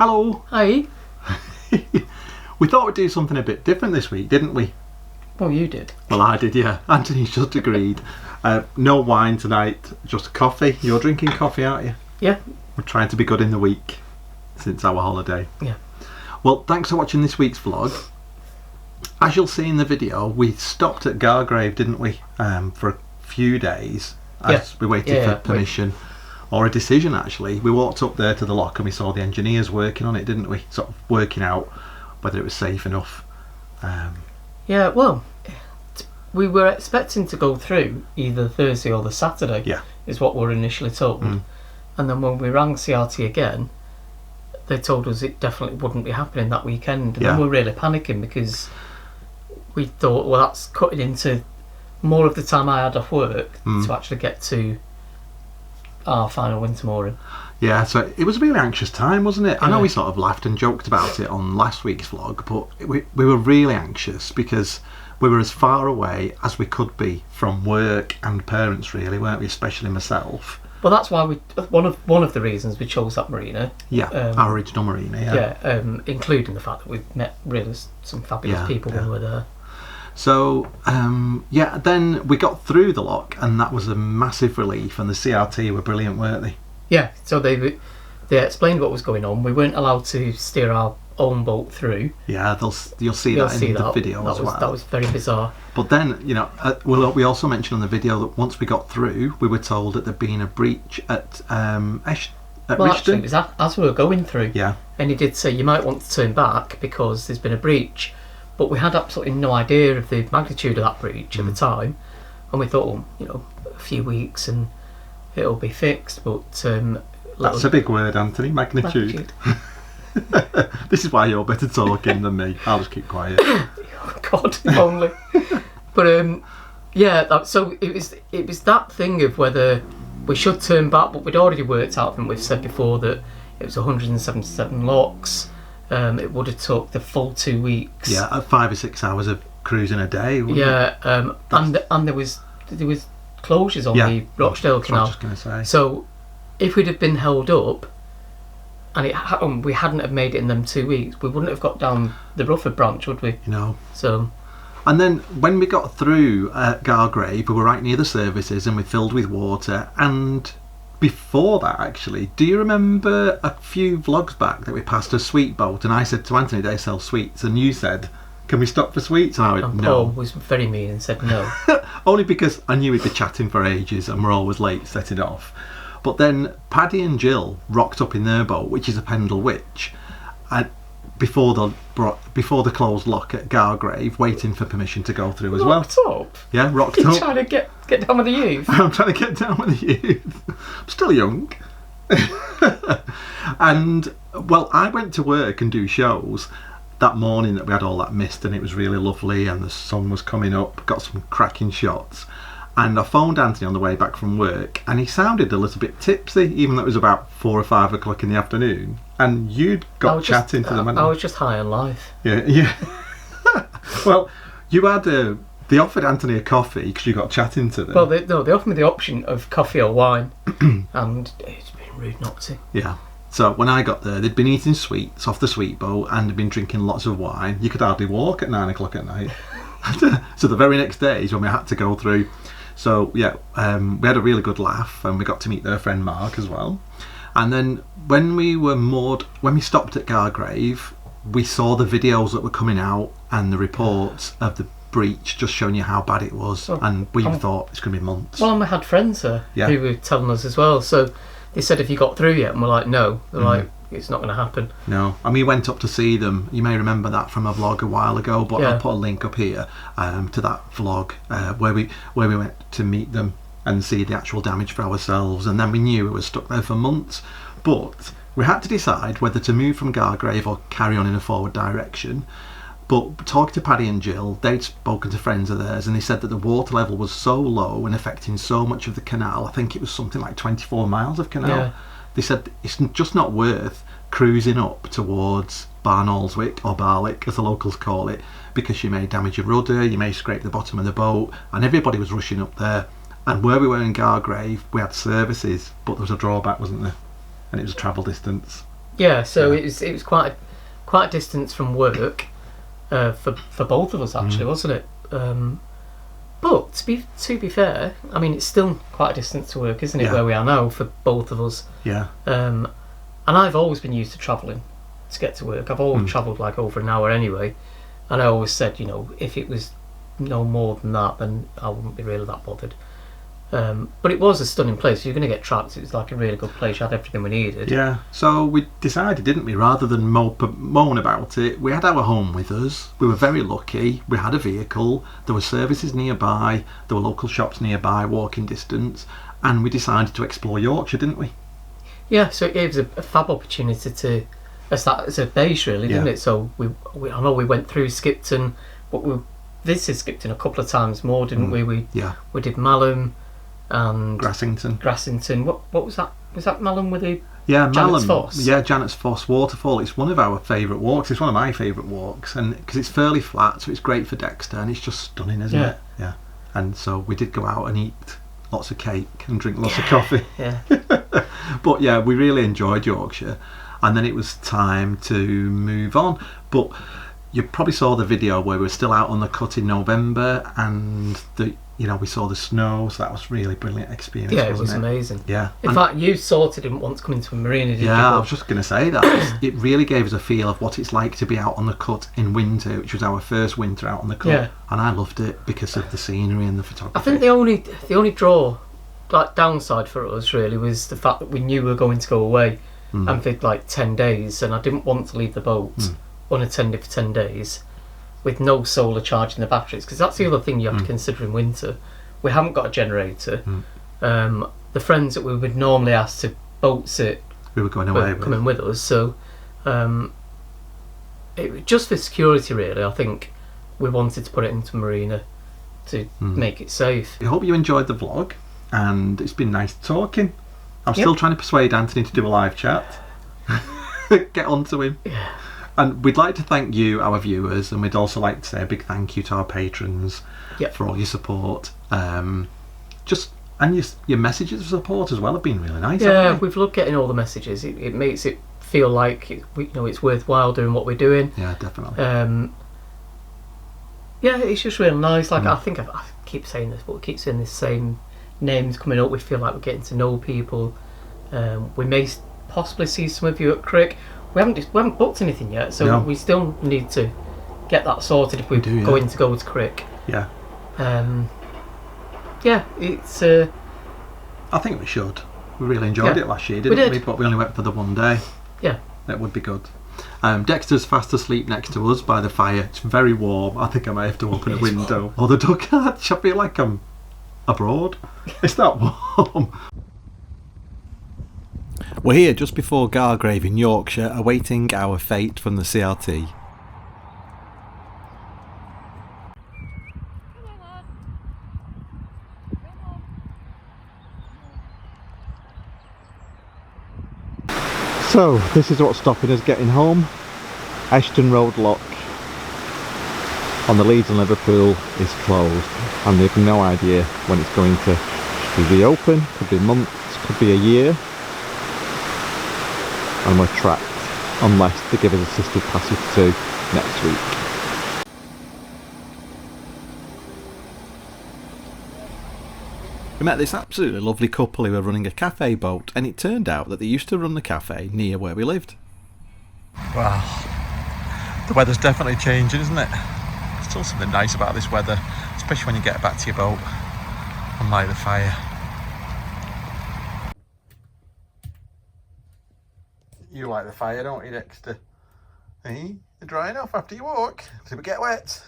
Hello. Hi. We thought we'd do something a bit different this week, didn't we? Well, you did. Well, I did, yeah. Anthony's just agreed. No wine tonight, just coffee. You're drinking coffee, aren't you? Yeah. We're trying to be good in the week since our holiday. Yeah. Well, thanks for watching this week's vlog. As you'll see in the video, we stopped at Gargrave, didn't we? For a few days as we waited for permission or a decision, actually. We walked up there to the lock and we saw the engineers working on it, didn't we? Sort of working out whether it was safe enough. Yeah, well, we were expecting to go through either Thursday or the Saturday, is what we were initially told. And then when we rang CRT again, they told us it definitely wouldn't be happening that weekend. And then we were really panicking because we thought, well, that's cutting into more of the time I had off work to actually get to our final winter mooring. Yeah, so it was a really anxious time, wasn't it? I know we sort of laughed and joked about it on last week's vlog, but we were really anxious because we were as far away as we could be from work and parents, really, weren't we? Especially myself. Well, that's why one of the reasons we chose that marina. Yeah, our original marina. Including the fact that we've met really some fabulous people when we were there. So then we got through the lock, and that was a massive relief. And the CRT were brilliant, weren't they? Yeah, so they explained what was going on. We weren't allowed to steer our own boat through. Yeah, you'll see that in the video as well. That was very bizarre. But then, we also mentioned on the video that once we got through, we were told that there'd been a breach at Well, actually, it was as we were going through. Yeah. And he did say you might want to turn back because there's been a breach. But we had absolutely no idea of the magnitude of that breach at the time. And we thought, a few weeks and it'll be fixed. But that's a big word, Anthony. Magnitude. This is why you're better talking than me. I'll just keep quiet. Oh God, if only. But so it was that thing of whether we should turn back, but we'd already worked out, and we've said before that it was 177 locks. It would have took the full 2 weeks. Yeah, at 5 or 6 hours of cruising a day. And there was closures on the Rochdale Canal. I was just going to say. So if we'd have been held up and we hadn't have made it in them 2 weeks, we wouldn't have got down the Rufford branch, would we? So. And then when we got through Gargrave, we were right near the services and we filled with water. And before that, actually, do you remember a few vlogs back that we passed a sweet boat? And I said to Anthony, they sell sweets, and you said, can we stop for sweets? And I went, no. Paul was very mean and said no. Only because I knew we'd be chatting for ages and we're always late setting off. But then Paddy and Jill rocked up in their boat, which is a Pendle Witch, and before the closed lock at Gargrave, waiting for permission to go through as well. Rocked up? Yeah, rocked up. You're trying to get down with the youth? I'm trying to get down with the youth. I'm still young. And, well, I went to work and do shows that morning that we had all that mist and it was really lovely and the sun was coming up, got some cracking shots. And I phoned Anthony on the way back from work and he sounded a little bit tipsy, even though it was about 4 or 5 o'clock in the afternoon. And you'd got chatting to them. I was just high on life. Yeah. Well, you had they offered Anthony a coffee because you got chatting to them. Well, they offered me the option of coffee or wine, and it's been rude not to. Yeah. So when I got there, they'd been eating sweets off the sweet boat and had been drinking lots of wine. You could hardly walk at 9 o'clock at night. So the very next day is when we had to go through. So we had a really good laugh and we got to meet their friend Mark as well. And then when we stopped at Gargrave, we saw the videos that were coming out and the reports of the breach, just showing you how bad it was. And we thought it's going to be months. Well, and we had friends there who were telling us as well. So they said, have you got through yet? And we're like, no. They're like, it's not going to happen. No. And we went up to see them. You may remember that from a vlog a while ago, but I'll put a link up here to that vlog where we went to meet them and see the actual damage for ourselves. And then we knew we were stuck there for months. But we had to decide whether to move from Gargrave or carry on in a forward direction. But talking to Paddy and Jill, they'd spoken to friends of theirs and they said that the water level was so low and affecting so much of the canal. I think it was something like 24 miles of canal. Yeah. They said it's just not worth cruising up towards Barnoldswick or Barlick, as the locals call it, because you may damage your rudder, you may scrape the bottom of the boat, and everybody was rushing up there. And where we were in Gargrave, we had services, but there was a drawback, wasn't there? And it was a travel distance. Yeah, so it was quite a distance from work for both of us, actually, wasn't it? But to be fair, I mean, it's still quite a distance to work, isn't it, where we are now for both of us? Yeah. And I've always been used to travelling to get to work. I've always travelled like over an hour anyway, and I always said, you know, if it was no more than that, then I wouldn't be really that bothered. But it was a stunning place. You're going to get trapped. It was like a really good place. You had everything we needed. Yeah. So we decided, didn't we, rather than moan about it, we had our home with us. We were very lucky. We had a vehicle. There were services nearby. There were local shops nearby, walking distance. And we decided to explore Yorkshire, didn't we? Yeah. So it gave us a fab opportunity to as a base, really, didn't it? So I know we went through Skipton, but we visited Skipton a couple of times more, didn't we? We did Malham. And Grassington. What was that? Was that Malham with the Janet's Foss? Yeah, Janet's Foss waterfall. It's one of our favourite walks. It's one of my favourite walks, and because it's fairly flat, so it's great for Dexter, and it's just stunning, isn't it? Yeah. And so we did go out and eat lots of cake and drink lots of coffee. Yeah. But yeah, we really enjoyed Yorkshire, and then it was time to move on. But you probably saw the video where we were still out on the cut in November, and we saw the snow, so that was really brilliant experience. Yeah, it was amazing. Yeah. In fact, you sort of didn't want to come into a marina, did you? Yeah, I was just going to say that. It really gave us a feel of what it's like to be out on the cut in winter, which was our first winter out on the cut. Yeah. And I loved it because of the scenery and the photography. I think the only downside for us really was the fact that we knew we were going to go away and for like 10 days, and I didn't want to leave the boat unattended for 10 days with no solar charge in the batteries, because that's the other thing you have to consider in winter. We haven't got a generator. The friends that we would normally ask to boat sit, we were going away coming with us, so just for security really, I think we wanted to put it into marina to make it safe. I hope you enjoyed the vlog, and it's been nice talking. I'm still trying to persuade Anthony to do a live chat. Get on to him. Yeah. And we'd like to thank you, our viewers, and we'd also like to say a big thank you to our patrons for all your support. And your messages of support as well have been really nice. Yeah, we've loved getting all the messages. It makes it feel like it's worthwhile doing what we're doing. Yeah, definitely. Yeah, it's just really nice. Like I think I keep saying this, but we keep seeing the same names coming up. We feel like we're getting to know people. We may possibly see some of you at Crick. We haven't booked anything yet, so we still need to get that sorted if we're going to go to Crick. Yeah. It's. I think we should. We really enjoyed it last year, didn't we? But we only went for the one day. Yeah. That would be good. Dexter's fast asleep next to us by the fire. It's very warm. I think I might have to open a window. Or the duck hatch. I feel like I'm abroad. It's that warm. We're here just before Gargrave in Yorkshire, awaiting our fate from the CRT. So, this is what's stopping us getting home. Ashton Road Lock on the Leeds and Liverpool is closed, and we have no idea when it's going to be reopened. Could be months, could be a year. And we're trapped unless they give us assisted passage to next week. We met this absolutely lovely couple who were running a cafe boat, and it turned out that they used to run the cafe near where we lived. Wow, the weather's definitely changing, isn't it? There's still something nice about this weather, especially when you get back to your boat and light the fire. You like the fire, don't you, Dexter? Hey, you're drying off after you walk. Did we get wet?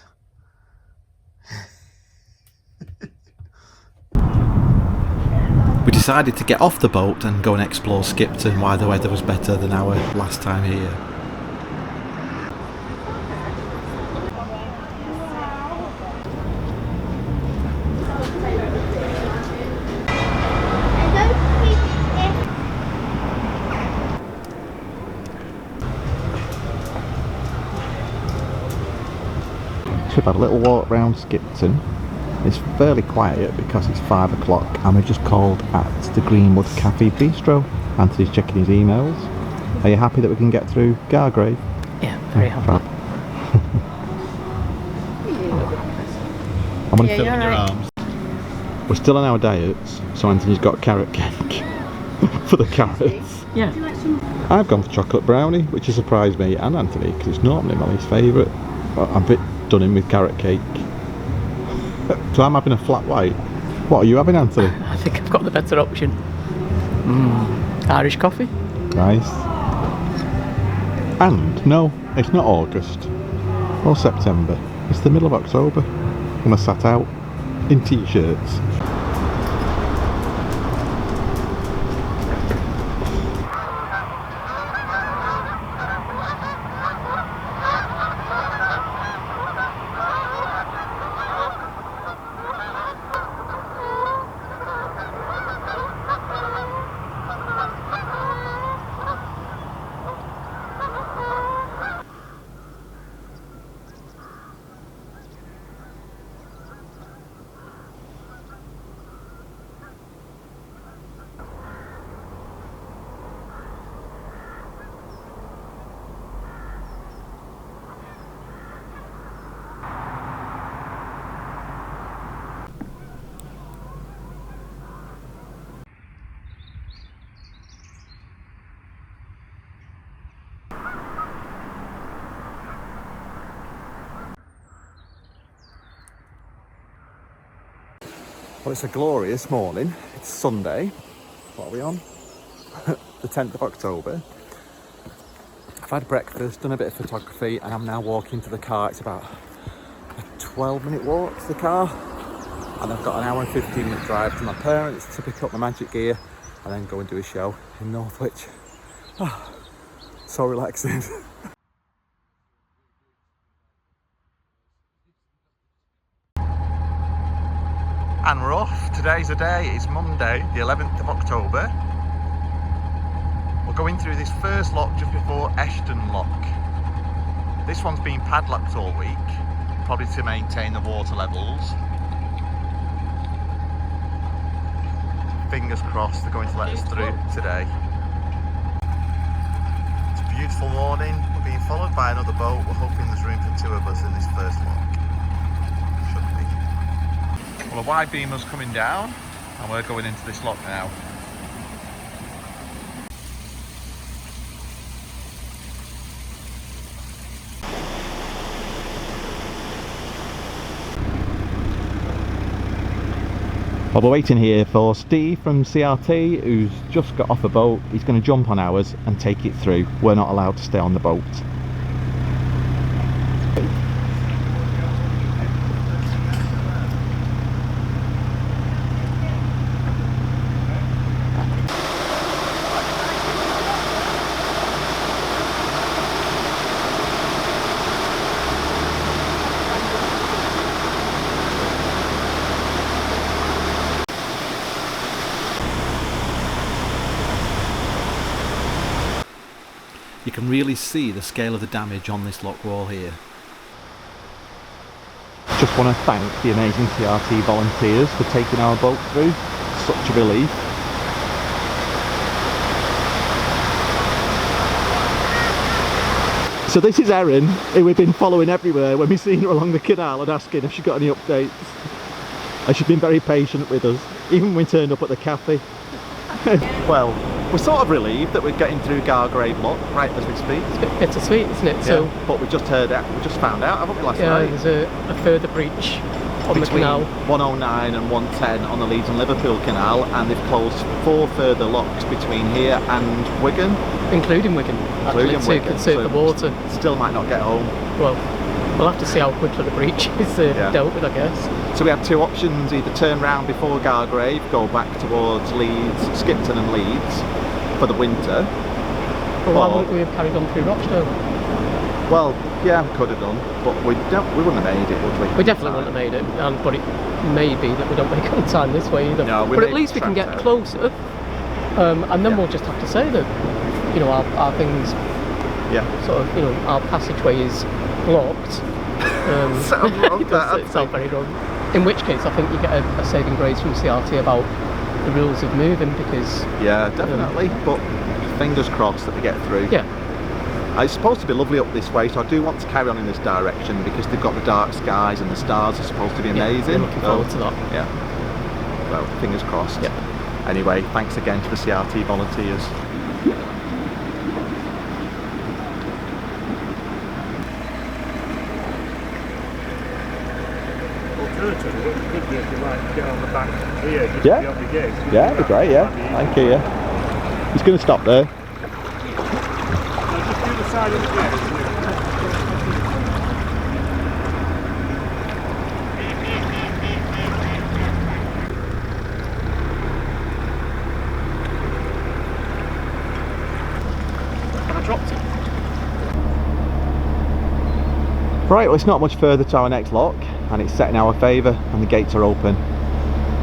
We decided to get off the boat and go and explore Skipton while the weather was better than our last time here. We've had a little walk round Skipton. It's fairly quiet because it's 5 o'clock, and we just called at the Greenwood Cafe Bistro. Anthony's checking his emails. Are you happy that we can get through Gargrave? Yeah, very happy. I'm going to fill in your arms. We're still on our diets, so Anthony's got carrot cake for the carrots. Yeah. I've gone for chocolate brownie, which has surprised me and Anthony, because it's normally my least favourite. I'm a bit done in with carrot cake. So I'm having a flat white. What are you having, Anthony? I think I've got the better option. Irish coffee. Nice. And no, it's not August or September. It's the middle of October. And I sat out in t-shirts. Well, it's a glorious morning. It's Sunday. What are we on? The 10th of October. I've had breakfast, done a bit of photography, and I'm now walking to the car. It's about a 12-minute walk to the car. And I've got an hour and 15-minute drive to my parents to pick up my magic gear and then go and do a show in Northwich. Oh, so relaxing. And we're off. Today's the day. It's Monday, the 11th of October. We're going through this first lock just before Eshton Lock. This one's been padlocked all week, probably to maintain the water levels. Fingers crossed they're going to let us through today. It's a beautiful morning. We're being followed by another boat. We're hoping there's room for two of us in this first lock. Well, a wide beam was coming down and we're going into this lock now. Well, we're waiting here for Steve from CRT, who's just got off a boat. He's going to jump on ours and take it through. We're not allowed to stay on the boat. You can really see the scale of the damage on this lock wall here. Just want to thank the amazing CRT volunteers for taking our boat through. Such a relief. So this is Erin, who we've been following everywhere when we've seen her along the canal and asking if she got any updates. And she's been very patient with us, even when we turned up at the cafe. Well, we're sort of relieved that we're getting through Gargrave Lock right as we speak. It's a bit bittersweet, isn't it? Yeah, so, but we just heard out, we just found out, haven't we, last night? Yeah, there's a further breach on the canal. 109 and 110 on the Leeds and Liverpool Canal, and they've closed 4 further locks between here and Wigan. Including Wigan, actually, to conserve the water. Still might not get home. Well, we'll have to see how quickly the breach is dealt with, I guess. So we have 2 options: either turn round before Gargrave, go back towards Leeds, Skipton and Leeds for the winter. Well, why wouldn't we have carried on through Rochdale? Well, yeah, we could have done, but we wouldn't have made it, would we? We definitely wouldn't have made it, but it may be that we don't make it on time this way either. No, but at least we can get closer, and then we'll just have to say that, you know, our things, sort of, you know, our passageway is blocked. It does sound very wrong. In which case, I think you get a saving grace from CRT about the rules of moving, because yeah, definitely. But fingers crossed that we get through. Yeah. It's supposed to be lovely up this way, so I do want to carry on in this direction because they've got the dark skies and the stars are supposed to be amazing. Yeah, looking forward to that. Yeah. Well, fingers crossed. Yeah. Anyway, thanks again to the CRT volunteers. Alternatively, what you could do if you like, get on the bank here, just Yeah. beyond the gate. Yeah, that'd be great, yeah. Thank you, yeah. He's going to stop there. So just do the side of the gate. Have I dropped it? Right, well, it's not much further to our next lock, and it's set in our favour, and the gates are open.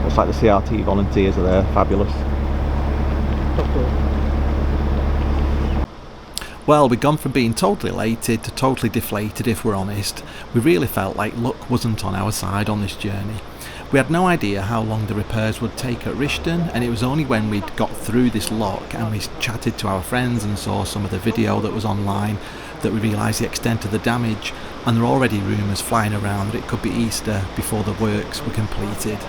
Looks like the CRT volunteers are there. Fabulous. Well, we'd gone from being totally elated to totally deflated, if we're honest. We really felt like luck wasn't on our side on this journey. We had no idea how long the repairs would take at Rishton, and it was only when we'd got through this lock and we chatted to our friends and saw some of the video that was online that we realised the extent of the damage, and there were already rumours flying around that it could be Easter before the works were completed.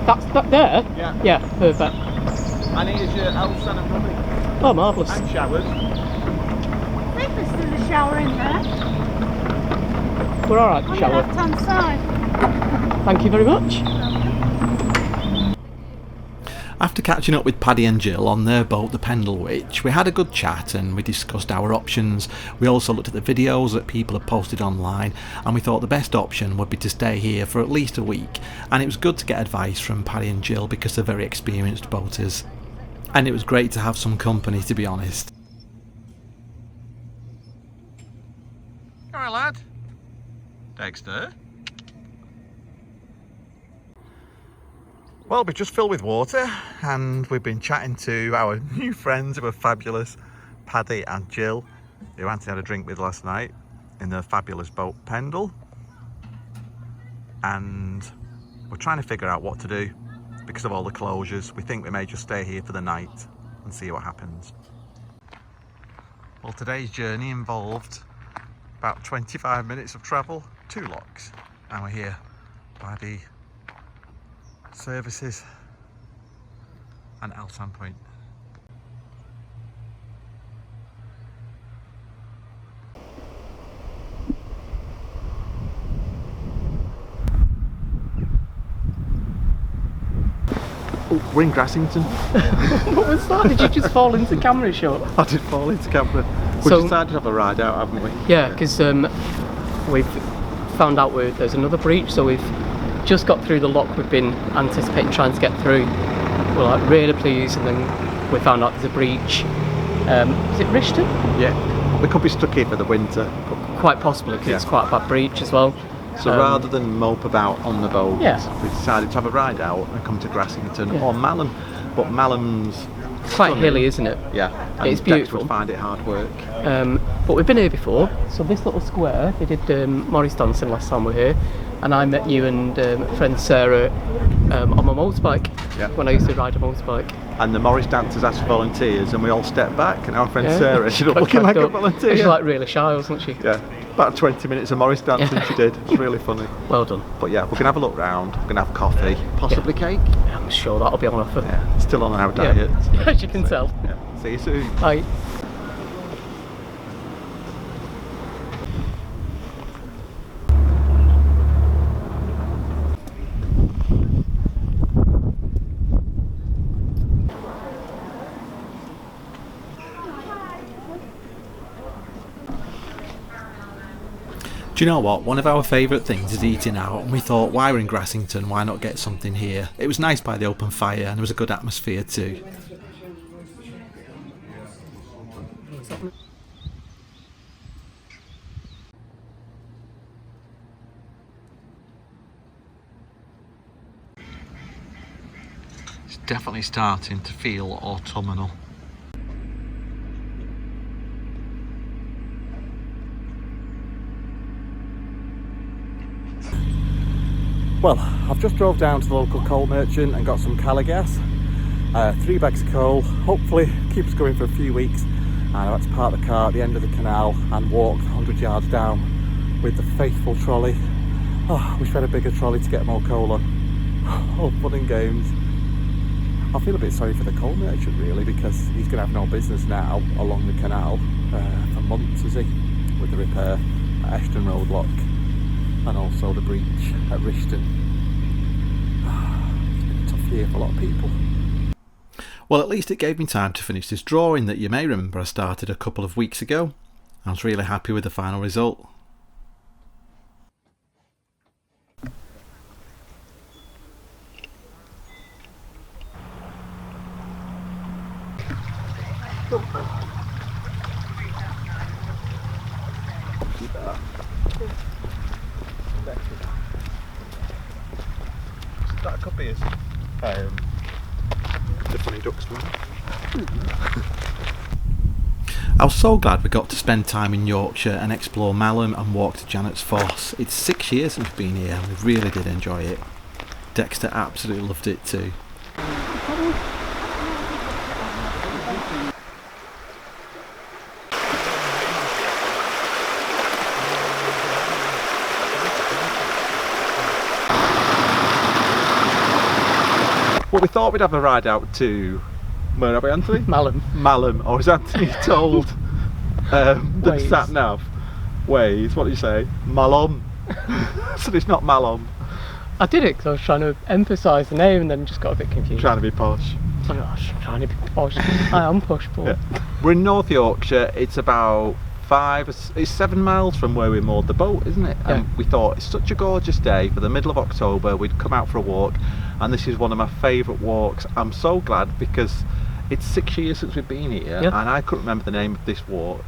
That's that there? Yeah. Yeah, perfect. And here's your Elsan and Robbie. Oh, marvellous. And showers. Breakfast in the shower in there. We're alright, On shall the we? left-hand side. Thank you very much. After catching up with Paddy and Jill on their boat, the Pendle Witch, we had a good chat and we discussed our options. We also looked at the videos that people have posted online, and we thought the best option would be to stay here for at least a week, and it was good to get advice from Paddy and Jill because they're very experienced boaters. And it was great to have some company, to be honest. Alright lad. Dexter. Well, we're just filled with water and we've been chatting to our new friends who are fabulous, Paddy and Jill, who Auntie had a drink with last night in their fabulous boat Pendle. And we're trying to figure out what to do because of all the closures. We think we may just stay here for the night and see what happens. Well, today's journey involved about 25 minutes of travel, 2 locks, and we're here by the services and Elsan Point. Oh, we're in Grassington. What was that? Did you just fall into camera shot? I did fall into camera. We've So- decided to have a ride out, haven't we? Yeah, because we've found out there's another breach, so we've just got through the lock we've been anticipating trying to get through. We're like really pleased, and then we found out there's a breach. Is it Rishton? Yeah. We could be stuck here for the winter. Quite possibly, because it's quite a bad breach as well. So rather than mope about on the boat, Yeah. we decided to have a ride out and come to Grassington Yeah. or Malham. But Malham's It's quite hilly, isn't it? yeah, and It's Dexter beautiful. would find it hard work. But we've been here before, so this little square, they did Morris dancing last time we were here, and I met you and friend Sarah on my motorbike, when I used to ride a motorbike. And the Morris dancers asked for volunteers, and we all stepped back, and our friend Yeah. Sarah ended up Got looking like cracked a up. volunteer. She's like really shy, wasn't she? Yeah, about 20 minutes of Morris dancing she did. It's really funny. Well done. But yeah, we're going to have a look round, we're going to have coffee, possibly cake. I'm sure that'll be on offer. Yeah, still on our diet. As you can tell. Yeah. See you soon. Bye. Do you know what? One of our favourite things is eating out, and we thought, why we're in Grassington, why not get something here? It was nice by the open fire, and there was a good atmosphere too. It's definitely starting to feel autumnal. Well, I've just drove down to the local coal merchant and got some Calagas, 3 bags of coal, hopefully keep us going for a few weeks. And I had to park the car at the end of the canal and walk 100 yards down with the faithful trolley. Oh, I wish we had a bigger trolley to get more coal on. All fun and games. I feel a bit sorry for the coal merchant really, because he's going to have no business now along the canal for months, is he? With the repair at Ashton Road Lock. And also the breach at Rishton. It's been a tough year for a lot of people. Well, at least it gave me time to finish this drawing that you may remember I started a couple of weeks ago. I was really happy with the final result. That could be the funny ducks one. I was so glad we got to spend time in Yorkshire and explore Malham and walk to Janet's Foss. It's 6 years since we've been here and we really did enjoy it. Dexter absolutely loved it too. Well, we thought we'd have a ride out to, where are we, Anthony? Malham. Malham, or as Anthony told the sat nav, Waze, what did you say? Malham. So it's not Malham. I did it because I was trying to emphasise the name and then just got a bit confused. Trying to be posh. Oh, gosh, trying to be posh. I am posh, but... Yeah. We're in North Yorkshire. It's about 7 miles from where we moored the boat, isn't it? Yeah. And we thought it's such a gorgeous day for the middle of October, we'd come out for a walk, and this is one of my favourite walks. I'm so glad because it's 6 years since we've been here, yeah. And I couldn't remember the name of this walk.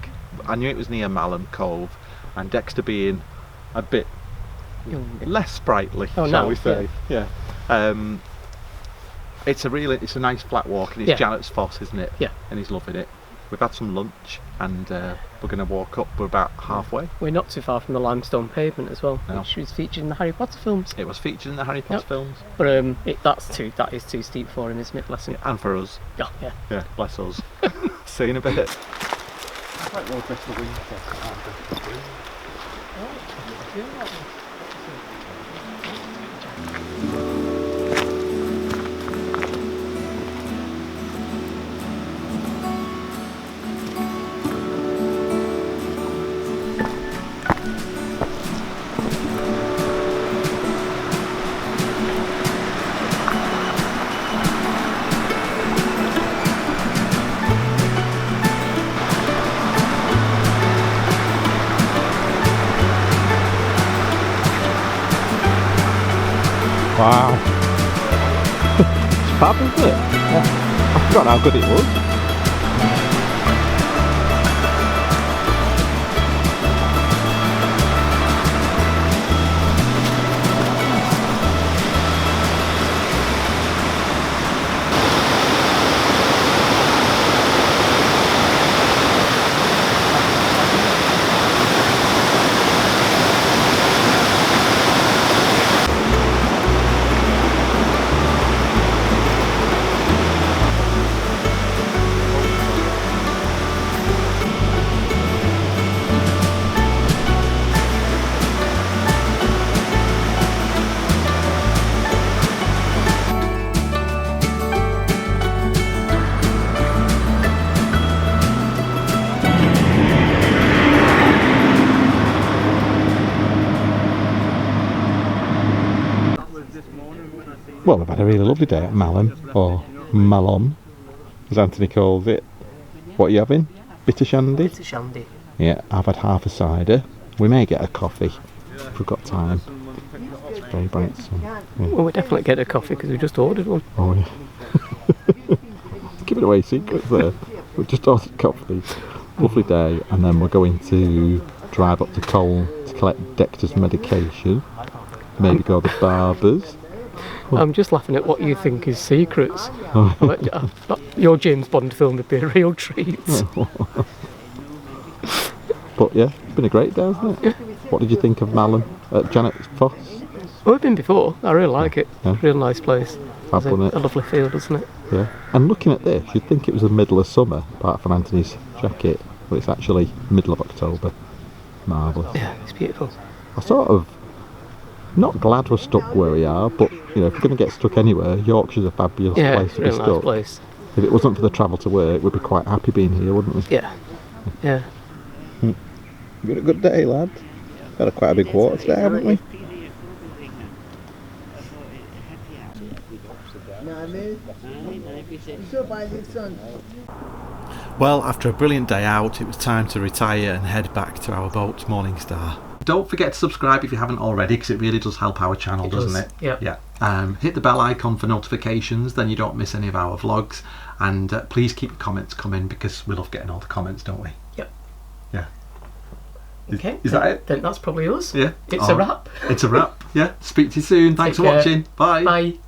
I knew it was near Malham Cove, and Dexter being a bit less sprightly, shall we say. Yeah. It's a nice flat walk, and it's Janet's Foss, isn't it? Yeah. And he's loving it. We've had some lunch and we're going to walk up. We're about halfway. We're not too far from the limestone pavement as well, no. which was featured in the Harry Potter films. It was featured in the Harry Potter films. But that is too steep for him, isn't it? Bless him. Yeah, and for us. Yeah, yeah. Yeah, bless us. See you in a bit. It's like Road Best of Winter. Wow. It's fab, isn't it? Yeah. I forgot how good it was. Well, we've had a really lovely day at Malham, or Malham, as Anthony calls it. What are you having? Bitter shandy? Bitter shandy. Yeah, I've had half a cider, We may get a coffee if we've got time. It's very bright sun. Yeah. Well, we definitely get a coffee because we just ordered one. Oh yeah. Giving away secrets there. We just ordered coffee. Lovely day, and then we're going to drive up to Colne to collect Dexter's medication. Maybe go to the barbers. I'm just laughing at what you think is secrets. Your James Bond film would be a real treat. But yeah, it's been a great day, hasn't it? Yeah. What did you think of Malham at Janet's Foss? Oh, I've been before. I really like it. Yeah. Real nice place. Fab, wasn't it? A lovely feel, doesn't it? Yeah. And looking at this, you'd think it was the middle of summer, apart from Anthony's jacket, but it's actually middle of October. Marvellous. Yeah, it's beautiful. I sort of not glad we're stuck where we are, but you know, if we're going to get stuck anywhere, Yorkshire's a fabulous place to be stuck. Nice place. If it wasn't for the travel to work, we'd be quite happy being here, wouldn't we? Yeah. Yeah. You had a good day, lad. Had quite a big water today, haven't we? Well, after a brilliant day out, it was time to retire and head back to our boat, Morningstar. Don't forget to subscribe if you haven't already, because it really does help our channel, doesn't it? Yep. Yeah. Hit the bell icon for notifications, then you don't miss any of our vlogs. And please keep your comments coming, because we love getting all the comments, don't we? Yep. Yeah. Okay. Is that it? Then that's probably us. Yeah. It's a wrap. It's a wrap. Yeah. Speak to you soon. Thanks for watching. Bye. Bye.